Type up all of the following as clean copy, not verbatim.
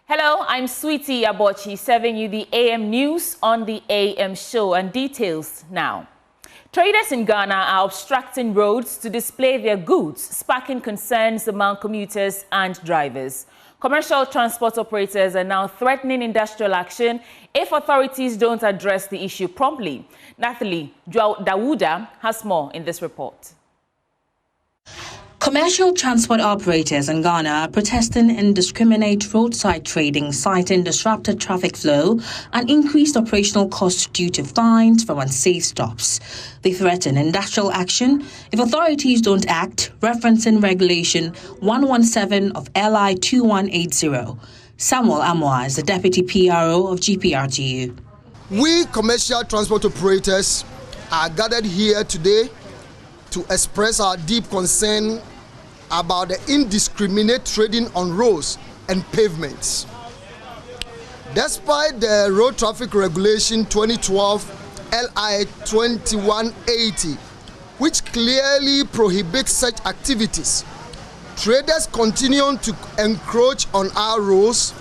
Hello, I'm Sweetie Abochi, serving you the AM news on the AM show, and details now. Traders in Ghana are obstructing roads to display their goods, sparking concerns among commuters and drivers. Commercial transport operators are now threatening industrial action if authorities don't address the issue promptly. Nathalie Dawuda has more in this report. Commercial transport operators in Ghana are protesting indiscriminate roadside trading, citing disrupted traffic flow and increased operational costs due to fines from unsafe stops. They threaten industrial action if authorities don't act, referencing Regulation 117 of LI 2180. Samuel Amwa is the Deputy PRO of GPRTU. We commercial transport operators are gathered here today to express our deep concern about the indiscriminate trading on roads and pavements. Despite the Road Traffic Regulation 2012 LI 2180, which clearly prohibits such activities, traders continue to encroach on our roads,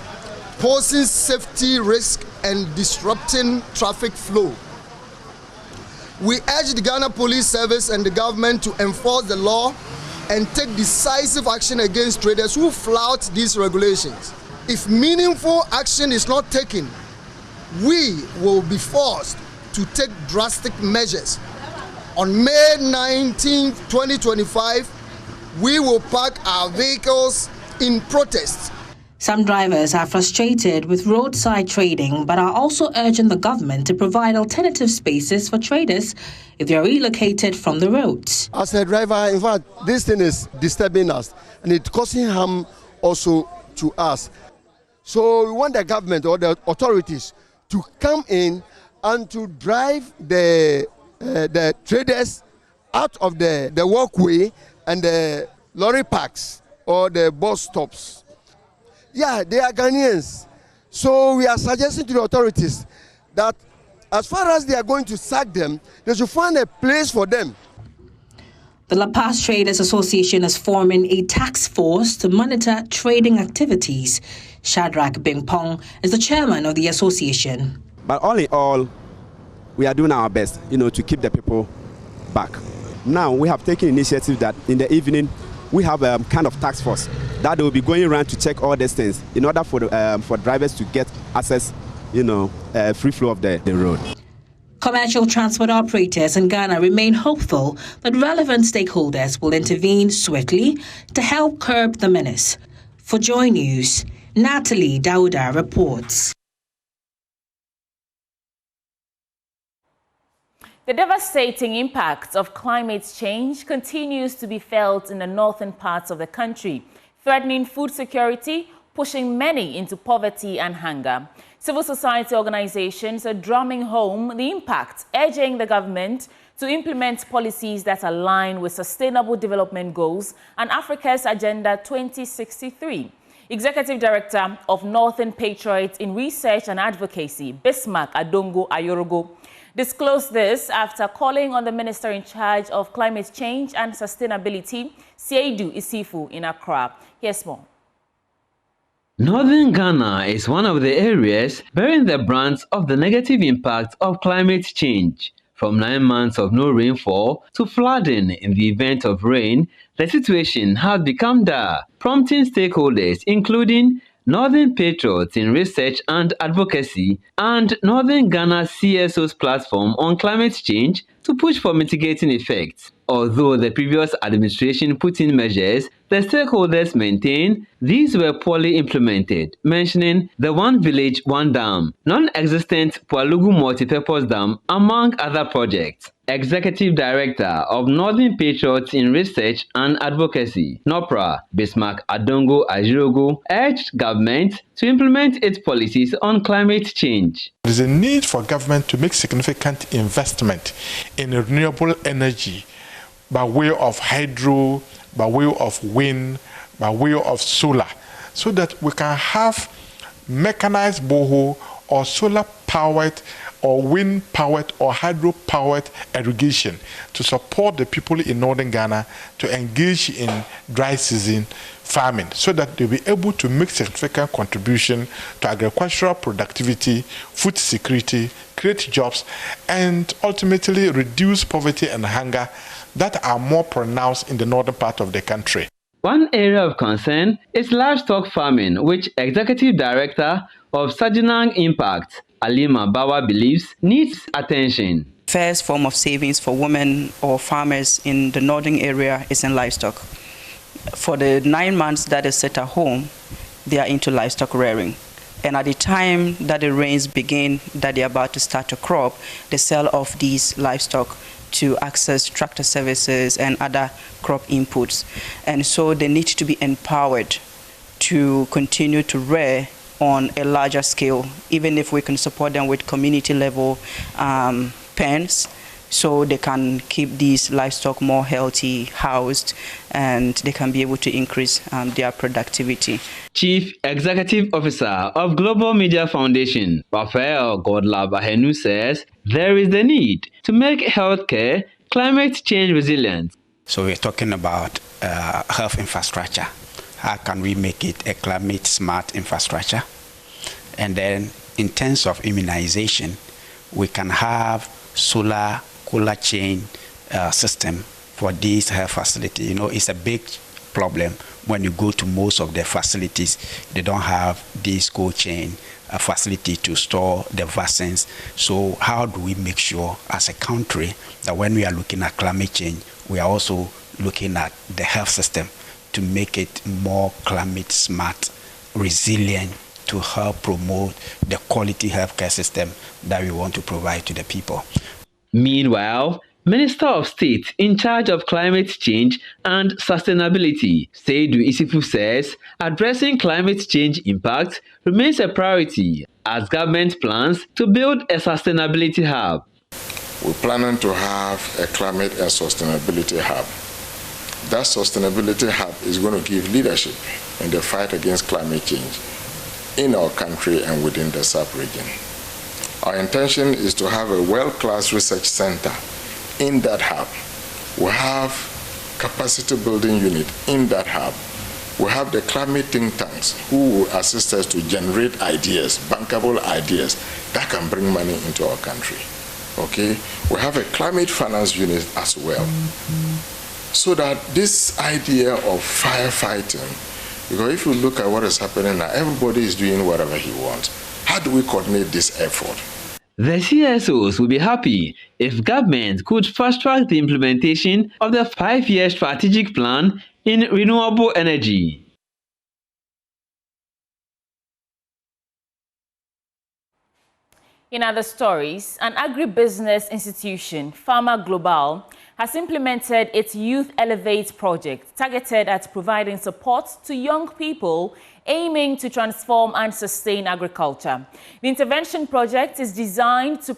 posing safety risk and disrupting traffic flow. We urge the Ghana Police Service and the government to enforce the law and take decisive action against traders who flout these regulations. If meaningful action is not taken, we will be forced to take drastic measures. On May 19, 2025, we will park our vehicles in protest. Some drivers are frustrated with roadside trading, but are also urging the government to provide alternative spaces for traders if they are relocated from the roads. As a driver, in fact, this thing is disturbing us and it's causing harm also to us. So we want the government or the authorities to come in and to drive the traders out of the walkway and the lorry parks or the bus stops. Yeah, they are Ghanaians. So we are suggesting to the authorities that as far as they are going to sack them, they should find a place for them. The La Paz Traders Association is forming a task force to monitor trading activities. Shadrach Bingpong is the chairman of the association. But all in all, we are doing our best, to keep the people back. Now we have taken initiative that in the evening, we have a kind of task force that will be going around to check all these things in order for drivers to get access, free flow of the road. Commercial transport operators in Ghana remain hopeful that relevant stakeholders will intervene swiftly to help curb the menace. For Joy News, Nathalie Dawuda reports. The devastating impact of climate change continues to be felt in the northern parts of the country, threatening food security, pushing many into poverty and hunger. Civil society organizations are drumming home the impact, urging the government to implement policies that align with Sustainable Development Goals and Africa's Agenda 2063. Executive Director of Northern Patriots in Research and Advocacy, Bismarck Adongo Ayorogo, disclosed this after calling on the Minister in charge of Climate Change and Sustainability, Seidu Isifu, in Accra. Here's more. Northern Ghana is one of the areas bearing the brunt of the negative impact of climate change. From 9 months of no rainfall to flooding in the event of rain, the situation has become dire, prompting stakeholders including Northern Patriots in Research and Advocacy and Northern Ghana CSO's platform on climate change to push for mitigating effects. Although the previous administration put in measures, the stakeholders maintain these were poorly implemented, mentioning the One Village, One Dam, non-existent Pualugu Multipurpose Dam, among other projects. Executive Director of Northern Patriots in Research and Advocacy, NOPRA, Bismarck Adongo Ayorogo, urged government to implement its policies on climate change. There is a need for government to make significant investment in renewable energy by way of hydro, by way of wind, by way of solar, so that we can have mechanized borehole or solar-powered or wind-powered or hydro-powered irrigation to support the people in northern Ghana to engage in dry season farming so that they'll be able to make significant contribution to agricultural productivity, food security, create jobs, and ultimately reduce poverty and hunger that are more pronounced in the northern part of the country. One area of concern is livestock farming, which Executive Director of Sajinang Impact, Alima Bawa, believes needs attention. First form of savings for women or farmers in the northern area is in livestock. For the 9 months that they sit at home, they are into livestock rearing. And at the time that the rains begin, that they're about to start to crop, they sell off these livestock to access tractor services and other crop inputs. And so they need to be empowered to continue to rear on a larger scale, even if we can support them with community level pens, so they can keep these livestock more healthy, housed, and they can be able to increase their productivity. Chief Executive Officer of Global Media Foundation, Raphael Godlab-Ahenu, says there is the need to make healthcare climate change resilient. So we're talking about health infrastructure. How can we make it a climate smart infrastructure? And then in terms of immunization, we can have solar cold chain system for these health facilities. You know, it's a big problem when you go to most of the facilities. They don't have this cold chain facility to store the vaccines. So how do we make sure as a country that when we are looking at climate change, we are also looking at the health system to make it more climate smart, resilient, to help promote the quality healthcare system that we want to provide to the people. Meanwhile, Minister of State in charge of climate change and sustainability, Seydou Isifu, says addressing climate change impact remains a priority as government plans to build a sustainability hub. We're planning to have a climate and sustainability hub. That sustainability hub is going to give leadership in the fight against climate change in our country and within the sub-region. Our intention is to have a world-class research center in that hub. We have capacity building unit in that hub. We have the climate think tanks who will assist us to generate ideas, bankable ideas that can bring money into our country. Okay? We have a climate finance unit as well. So that this idea of firefighting, because if you look at what is happening now, everybody is doing whatever he wants. How do we coordinate this effort? The CSOs will be happy if government could fast-track the implementation of the 5-year strategic plan in renewable energy. In other stories, an agribusiness institution, Pharma Global, has implemented its Youth Elevate project targeted at providing support to young people aiming to transform and sustain agriculture. The intervention project is designed to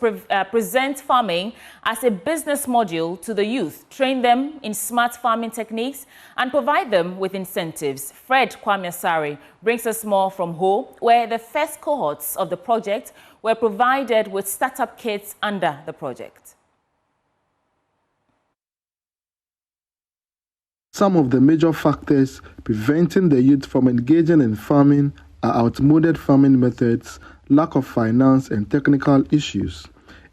present farming as a business module to the youth, train them in smart farming techniques, and provide them with incentives. Fred Kwame brings us more from Ho, where the first cohorts of the project were provided with startup kits under the project. Some of the major factors preventing the youth from engaging in farming are outmoded farming methods, lack of finance, and technical issues.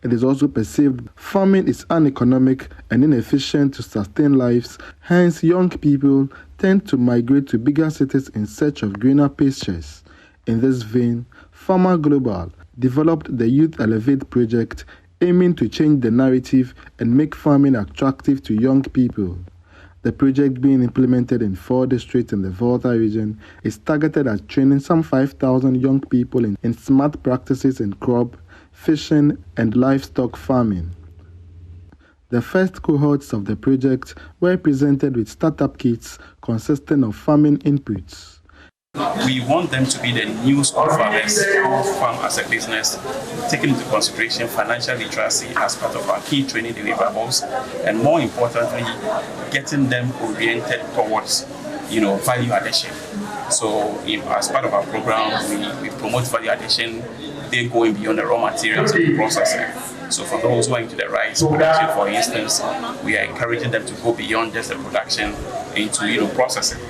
It is also perceived farming is uneconomic and inefficient to sustain lives, hence young people tend to migrate to bigger cities in search of greener pastures. In this vein, Pharma Global developed the Youth Elevate project aiming to change the narrative and make farming attractive to young people. The project, being implemented in 4 districts in the Volta region, is targeted at training some 5,000 young people in smart practices in crop, fishing, and livestock farming. The first cohorts of the project were presented with startup kits consisting of farming inputs. We want them to be the new school farmers who farm as a business, taking into consideration financial literacy as part of our key training deliverables, and more importantly, getting them oriented towards, value addition. So as part of our program, we promote value addition. They're going beyond the raw materials of the processing. So for those who are into the rice production, for instance, we are encouraging them to go beyond just the production into processing.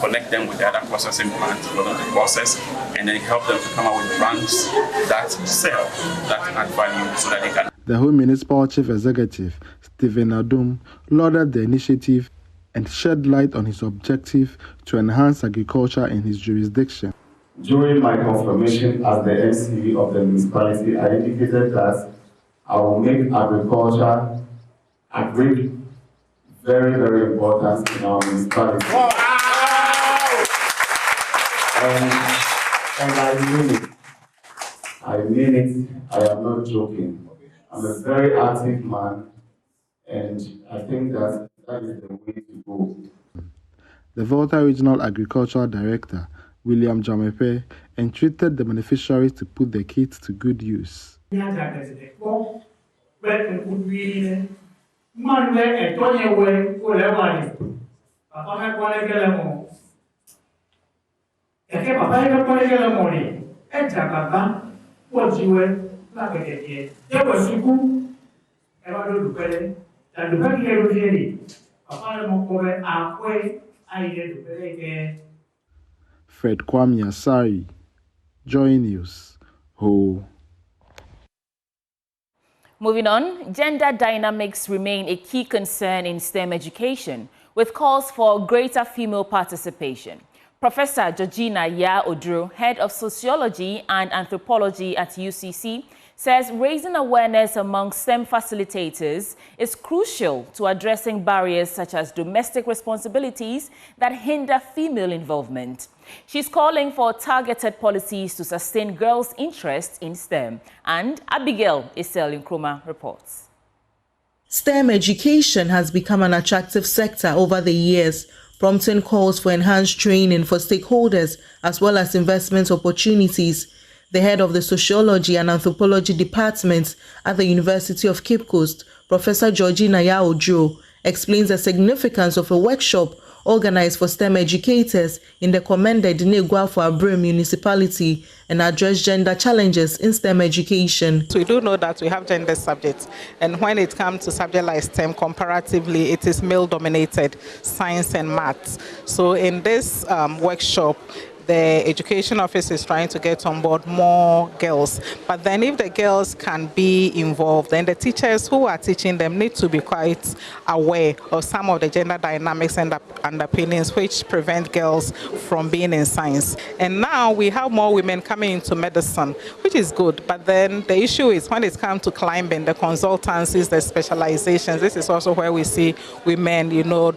Connect them with the other processing plants for them to process, and then help them to come up with brands that sell, that add value, so that they can. The Home Municipal Chief Executive, Stephen Adum, lauded the initiative and shed light on his objective to enhance agriculture in his jurisdiction. During my confirmation as the MC of the municipality, I indicated that I will make agriculture very, very important in our municipality. Wow. And I mean it. I mean it. I am not joking. I'm a very active man, and I think that is the way to go. The Volta Regional Agricultural Director, William Jamepe, entreated the beneficiaries to put the kits to good use. Fred Kwame Asari, Joy News. Ho. Moving on, gender dynamics remain a key concern in STEM education, with calls for greater female participation. Professor Georgina Odro, head of sociology and anthropology at UCC, says raising awareness among STEM facilitators is crucial to addressing barriers such as domestic responsibilities that hinder female involvement. She's calling for targeted policies to sustain girls' interest in STEM. And Abigail Isel-Nkrumah reports. STEM education has become an attractive sector over the years, prompting calls for enhanced training for stakeholders as well as investment opportunities. The head of the Sociology and Anthropology department at the University of Cape Coast, Professor Georgina Odro, explains the significance of a workshop organized for STEM educators in the commended Negwa-for-Abre municipality and address gender challenges in STEM education. So we do know that we have gender subjects, and when it comes to subjects like STEM, comparatively, it is male-dominated, science and maths. So in this workshop, the education office is trying to get on board more girls. But then if the girls can be involved, then the teachers who are teaching them need to be quite aware of some of the gender dynamics and underpinnings which prevent girls from being in science. And now we have more women coming into medicine, which is good. But then the issue is when it comes to climbing, the consultancies, the specializations, this is also where we see women,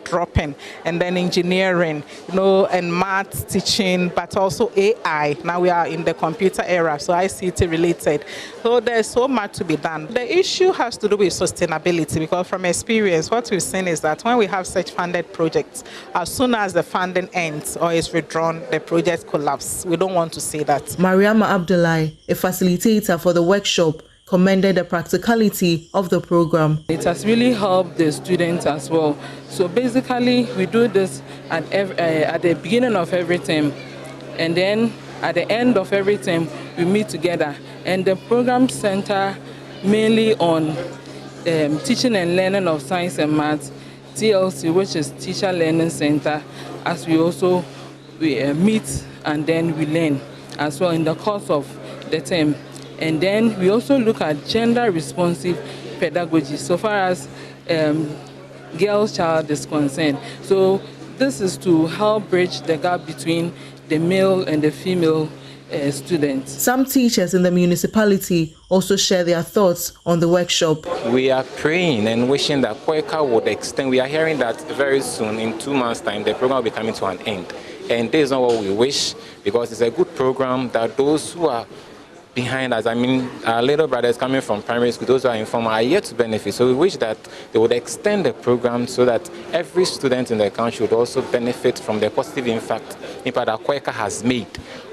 dropping. And then engineering, and maths teaching, but also AI. Now we are in the computer era, so ICT related. So there's so much to be done. The issue has to do with sustainability, because from experience, what we've seen is that when we have such funded projects, as soon as the funding ends or is withdrawn, the project collapses. We don't want to see that. Mariama Abdullahi, a facilitator for the workshop, commended the practicality of the program. It has really helped the students as well. So basically, we do this at the beginning of every term, and then at the end of every term, we meet together. And the program center mainly on teaching and learning of science and maths, TLC, which is Teacher Learning Center, as we also meet and then we learn as well in the course of the term. And then we also look at gender responsive pedagogy so far as girl's child is concerned. So this is to help bridge the gap between the male and the female students. Some teachers in the municipality also share their thoughts on the workshop. We are praying and wishing that Kweka would extend. We are hearing that very soon, in 2 months' time, the program will be coming to an end. And this is not what we wish, because it's a good program that those who are behind us, our little brothers coming from primary school, those who are informal, are yet to benefit. So we wish that they would extend the program so that every student in the country would also benefit from the positive impact that Kweka has made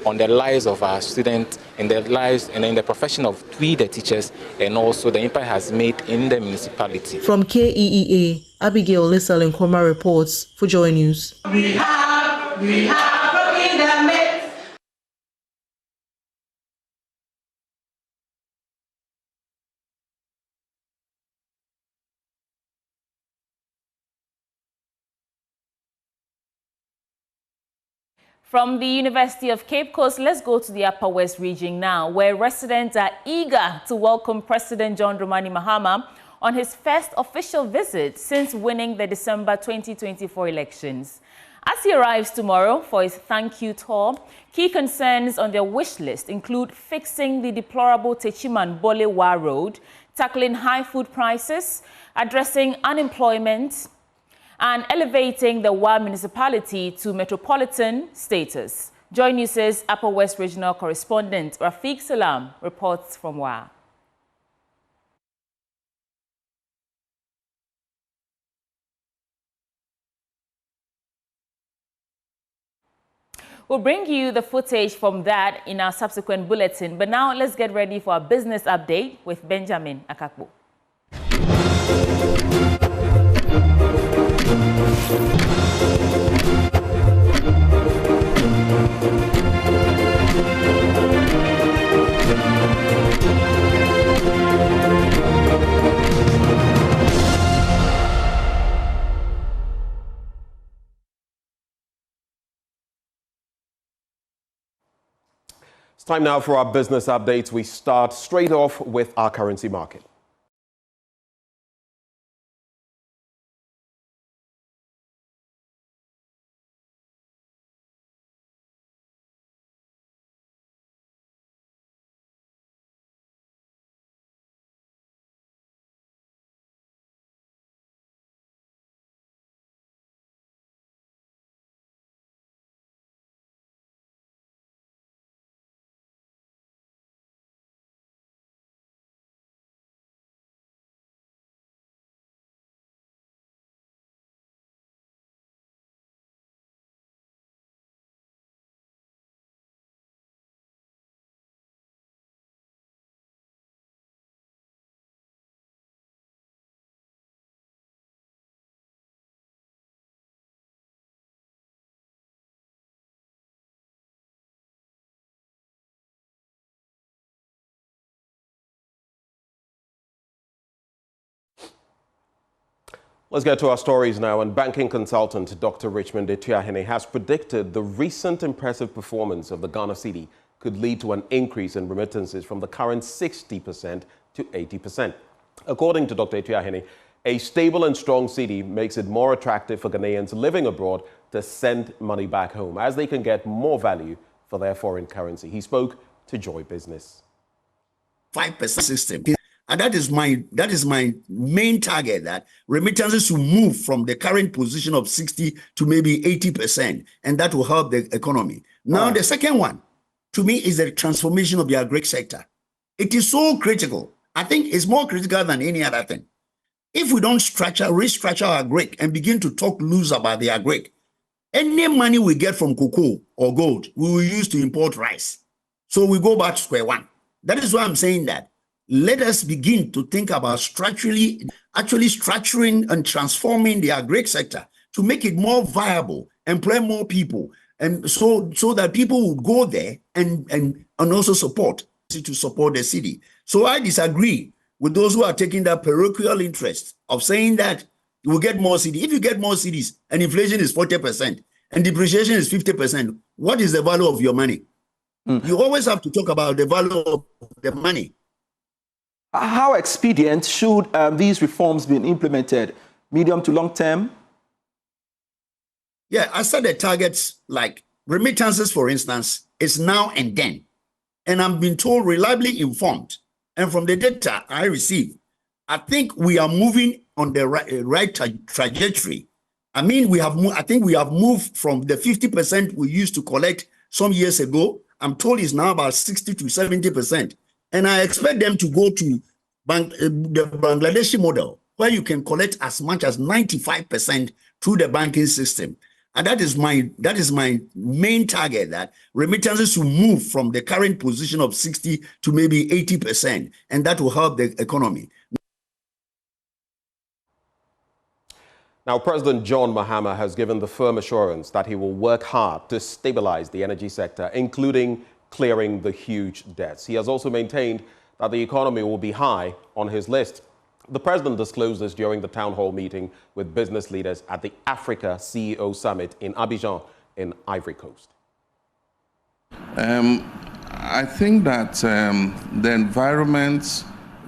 on the lives of our students, in their lives and in the profession of we, the teachers, and also the impact has made in the municipality. From KEEA, Abigail Isel-Nkrumah reports for Joy News. We have From the University of Cape Coast, let's go to the Upper West region now, where residents are eager to welcome President John Dramani Mahama on his first official visit since winning the December 2024 elections. As he arrives tomorrow for his thank you tour, key concerns on their wish list include fixing the deplorable Techiman-Bole-Wa Road, tackling high food prices, addressing unemployment, and elevating the Wa municipality to metropolitan status. Joy News' Upper West Regional Correspondent Rafiq Salam reports from Wa. We'll bring you the footage from that in our subsequent bulletin. But now let's get ready for a business update with Benjamin Akakbo. It's time now for our business updates. We start straight off with our currency market. Let's get to our stories now. And banking consultant Dr. Richmond Etuahene has predicted the recent impressive performance of the Ghana cedi could lead to an increase in remittances from the current 60% to 80%. According to Dr. Etuahene, a stable and strong cedi makes it more attractive for Ghanaians living abroad to send money back home, as they can get more value for their foreign currency. He spoke to Joy Business. 5% system. And that is my main target, that remittances will move from the current position of 60 to maybe 80%, and that will help the economy. Now, the second one, to me, is the transformation of the agri sector. It is so critical. I think it's more critical than any other thing. If we don't restructure our agri and begin to talk loose about the agri, any money we get from cocoa or gold, we will use to import rice. So we go back to square one. That is why I'm saying that. Let us begin to think about actually structuring and transforming the agri sector to make it more viable, employ more people, and so that people will go there and also support the cedi. So I disagree with those who are taking that parochial interest of saying that you will get more cedi. If you get more cedis and inflation is 40% and depreciation is 50%, what is the value of your money? You always have to talk about the value of the money. How expedient should these reforms be implemented? Medium to long term? Yeah, I said the targets like remittances, for instance, is now and then. And I'm being told, reliably informed, and from the data I receive, I think we are moving on the right trajectory. I mean, I think we have moved from the 50% we used to collect some years ago. I'm told it's now about 60 to 70%. And I expect them to go to the Bangladeshi model, where you can collect as much as 95% through the banking system. And that is my main target, that remittances will move from the current position of 60 to maybe 80%, and that will help the economy. Now, President John Mahama has given the firm assurance that he will work hard to stabilize the energy sector, including clearing the huge debts. He has also maintained that the economy will be high on his list. The president disclosed this during the town hall meeting with business leaders at the Africa CEO Summit in Abidjan in Ivory Coast. I think that the environment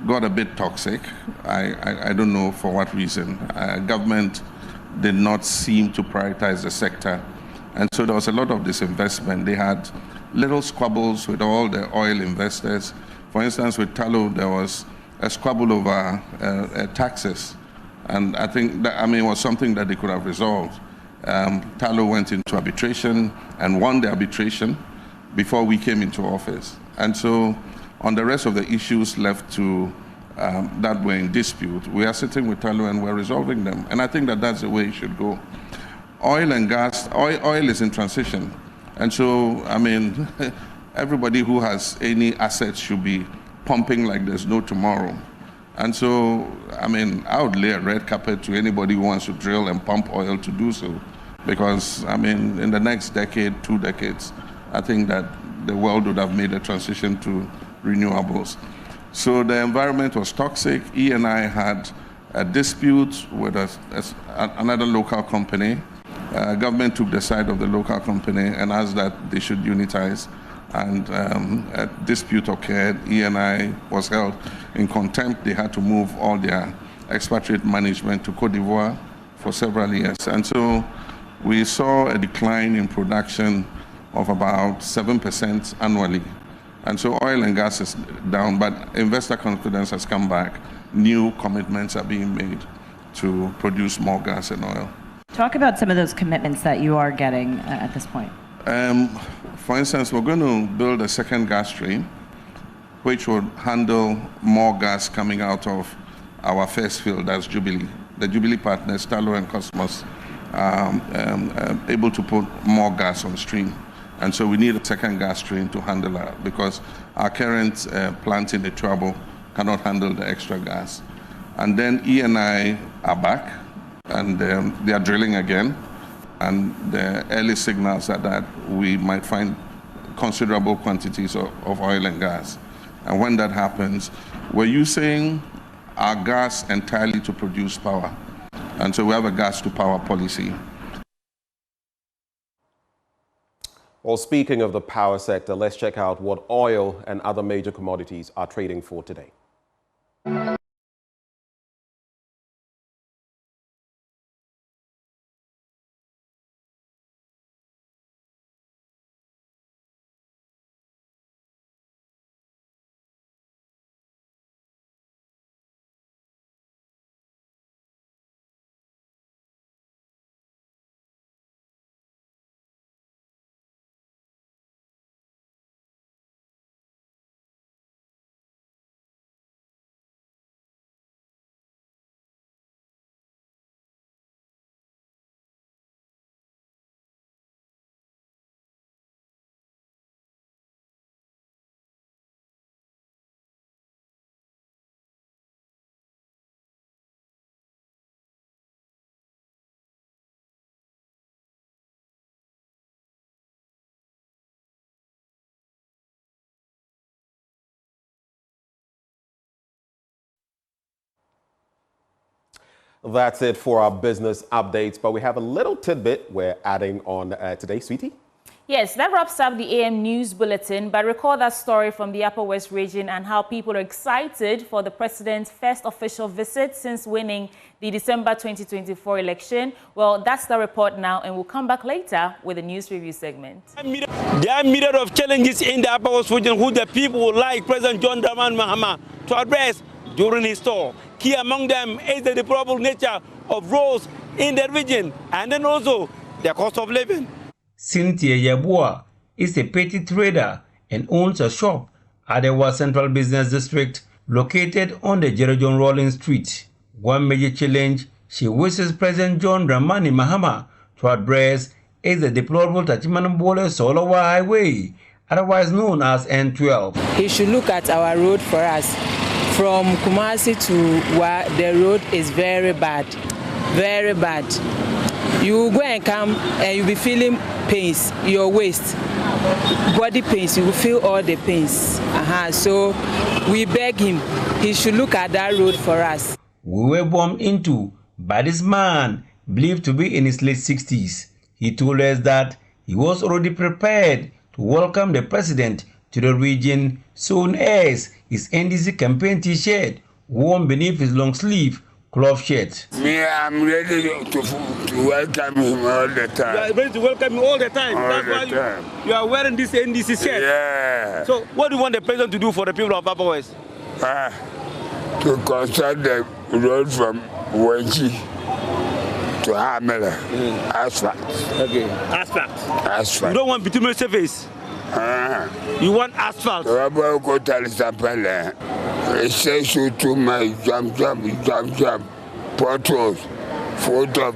got a bit toxic. I don't know for what reason. Government did not seem to prioritize the sector. And so there was a lot of disinvestment. They had little squabbles with all the oil investors. For instance, with tallow, there was a squabble over taxes. And I think that, it was something that they could have resolved. Tallow went into arbitration and won the arbitration before we came into office. And so on the rest of the issues left to that were in dispute, we are sitting with Tallow and we're resolving them. And I think that that's the way it should go. Oil and gas, oil is in transition. And so, everybody who has any assets should be pumping like there's no tomorrow. And so, I would lay a red carpet to anybody who wants to drill and pump oil to do so. Because, in the next decade, 2 decades, I think that the world would have made a transition to renewables. So the environment was toxic. E&I had a dispute with another local company. Government took the side of the local company and asked that they should unitize. And a dispute occurred. E&I was held in contempt. They had to move all their expatriate management to Côte d'Ivoire for several years. And so we saw a decline in production of about 7% annually. And so oil and gas is down, but investor confidence has come back. New commitments are being made to produce more gas and oil. Talk about some of those commitments that you are getting at this point. For instance, we're going to build a second gas stream, which would handle more gas coming out of our first field, that's Jubilee. The Jubilee partners, Tallow and Cosmos, able to put more gas on stream. And so we need a second gas stream to handle that because our current plant in the Trouble cannot handle the extra gas. And then E&I are back and they are drilling again. And the early signals are that we might find considerable quantities of oil and gas. And when that happens, we're using our gas entirely to produce power. And so we have a gas to power policy. Well, speaking of the power sector, let's check out what oil and other major commodities are trading for today. That's it for our business updates, but we have a little tidbit we're adding on today, Sweetie. Yes, that wraps up the AM News Bulletin, but recall that story from the Upper West region and how people are excited for the president's first official visit since winning the December 2024 election. Well, that's the report now, and we'll come back later with a news review segment. There are myriad of challenges in the Upper West region who the people would like President John Dramani Mahama to address during his tour. Key among them is the deplorable nature of roads in the region and then also the cost of living. Cynthia Yabua is a petty trader and owns a shop at the Wa Central Business District located on the Jerry John Rawlings Street. One major challenge she wishes President John Dramani Mahama to address is the deplorable Tachimanambole Solowa Highway, otherwise known as N12. He should look at our road for us. From Kumasi to Wa, the road is very bad, very bad. You go and come and you'll be feeling pains, your waist, body pains, you will feel all the pains. So we beg him, he should look at that road for us. We were bumped into by this man, believed to be in his late 60s. He told us that he was already prepared to welcome the president to the region, soon as his NDC campaign T-shirt worn beneath his long sleeve cloth shirt. Me, I'm ready to welcome him all the time. You are ready to welcome him all the time. All That's the why time. you are wearing this NDC shirt. Yeah. So what do you want the president to do for the people of Upper West? To construct the road from Wenchi to Hamela. Asphalt. Okay. Asphalt. Asphalt. You don't want bitumen surface. You want asphalt. Go tell Sapele. It says you to my jump, potholes. Full of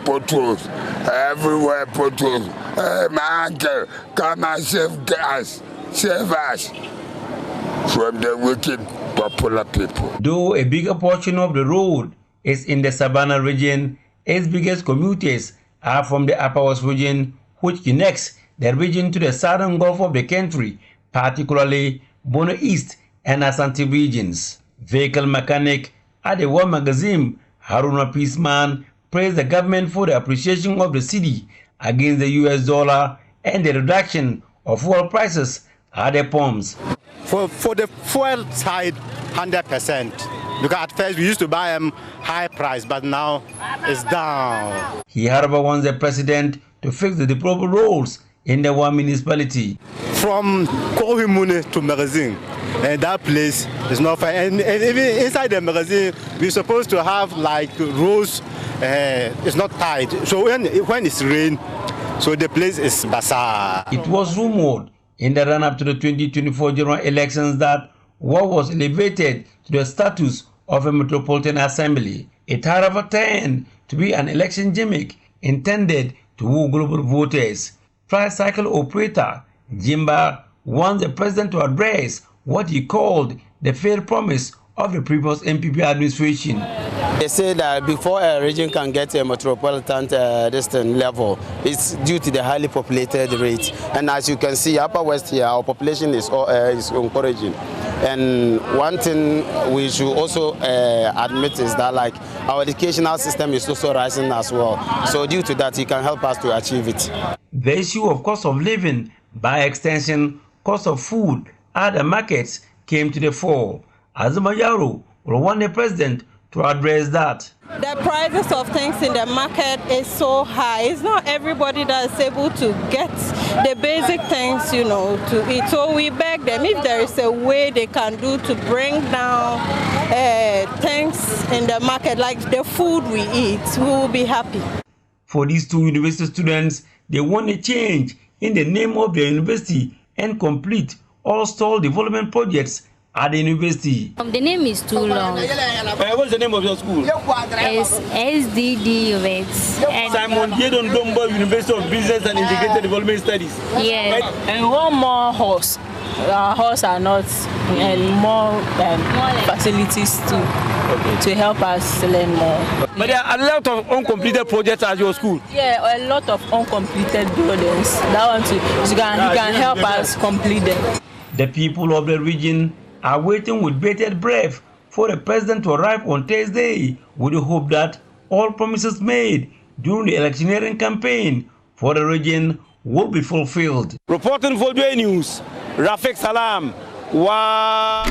potholes. Everywhere potholes. Hey, my uncle, come and save gas. Save us from the wicked popular people. Though a bigger portion of the road is in the Savannah region, its biggest commuters are from the Upper West region, which connects the region to the southern Gulf of the country, particularly Bono East and Asante regions. Vehicle mechanic at the World Magazine, Haruna Peaceman, praised the government for the appreciation of the cedi against the US dollar and the reduction of fuel prices at the pumps. For the fuel side, 100%. Because at first we used to buy them high price, but now it's down. He, however, wants the president to fix the deplorable roads in the one municipality. From Kohimune to Magazine, and that place is not fine. And even inside the magazine, we're supposed to have like roads. It's not tight. So when it's rain, so the place is bazaar. It was rumored in the run-up to the 2024 general elections that what was elevated to the status of a metropolitan assembly. It however turned to be an election gimmick intended to woo global voters. Tricycle operator Jimba wants the president to address what he called the failed promise of the previous MPP administration. They say that before a region can get a metropolitan level, it's due to the highly populated rate. And as you can see, Upper West here, our population is encouraging. And one thing we should also admit is that like our educational system is also rising as well. So due to that, it can help us to achieve it. The issue of cost of living, by extension, cost of food at the markets came to the fore. Azuma Yaro will want the president to address that. The prices of things in the market is so high. It's not everybody that is able to get the basic things, to eat. So we beg them, if there is a way they can do to bring down things in the market, like the food we eat, we will be happy. For these two university students, they want a change in the name of their university and complete all stalled development projects at the university. The name is too long. What's the name of your school? It's SDD Roads. Simon Diedon Dombo University of Business and Integrated Development Studies. Yes. And one more horse. Our horse are not, and more facilities to help us learn more. But there are a lot of uncompleted projects at your school. Yeah, a lot of uncompleted buildings. That one too, you can help us complete them. The people of the region are waiting with bated breath for the president to arrive on Thursday with the hope that all promises made during the electioneering campaign for the region will be fulfilled. Reporting for Joy News, Rafik Salam. Wow.